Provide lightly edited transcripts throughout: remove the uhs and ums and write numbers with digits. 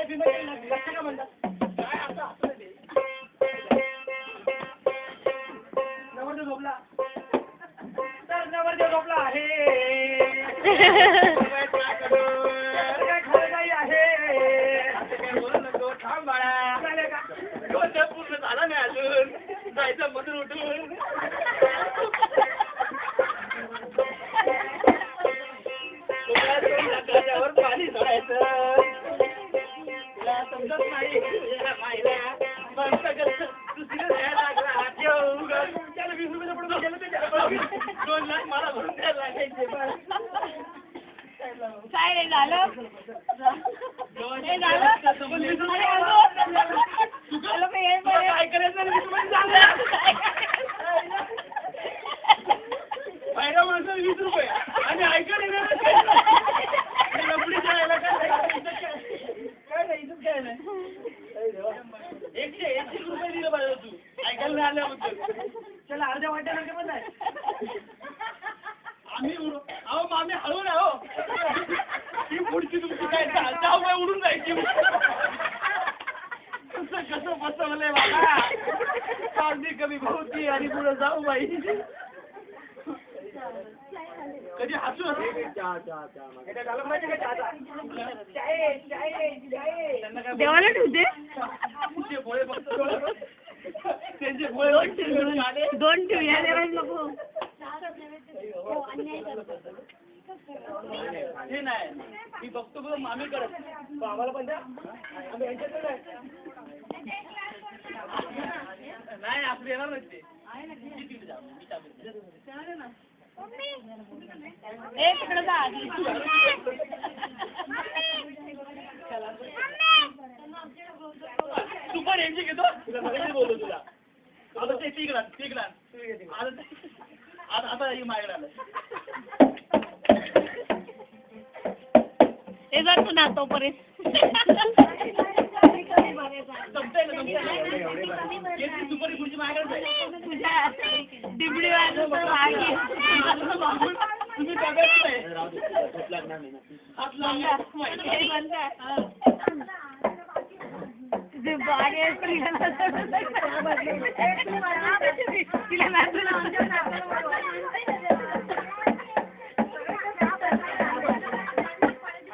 का म्हणतात काय असं असं ते नवरदेव झोपला तर नवरदेव झोपला आहे काय खरं नाही आहे काय बोलू नको थांब बाळा का पूर्ण झाला नाही अजून जायचं मधून उठून पाणी सोडायचं तुला समजत नाही मायला पण सगळं दुसरीला द्यायला लागला त्याला 20 रुपये पडून गेलं ते 2 लाख मला भरून द्यायला लागायचे काय रे झालं काय करायचं बाहेर माणसं 20 रुपये आणि ऐकायला काय नाही 180 रुपये दिलं पाहिजे तू ऐकायला नाही आल्याबद्दल चला अर्ध्या वाट्यानंतर पण नाही आम्ही अहो मामी हळू ना हो ती पुढची तुमची काय जाऊ काय उडून जायची कसं बसवलंय बाबा काळजी कमी भाऊची आणि पुढे जाऊ बाई कधी हसू देवाला ठेवते त्यांचे भोळे 2 ठेवूया देवाला नको हे नाही मी बघतो बघ मामी करत आम्हाला पण द्या आम्ही यांच्याकडे नाही असं येणार नाही ते तिकडे जा तू पण यांची घेतो तुला सगळ्यांनी बोलतो तुला आता ते तिकडा आता ही माझ्याकडे आलं हे जर तू ना तोपर्यंत दुपारी पुढची माझ्याकडे तुझ्या डिबडी तुम्ही बघायचं नाही हात लावला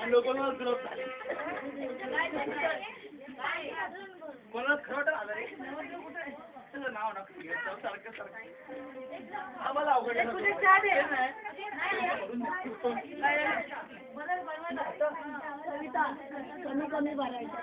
लोकांना कोणाला खरं आलं रे नाव नका सारखं आम्हाला अवघड कमी भरायचं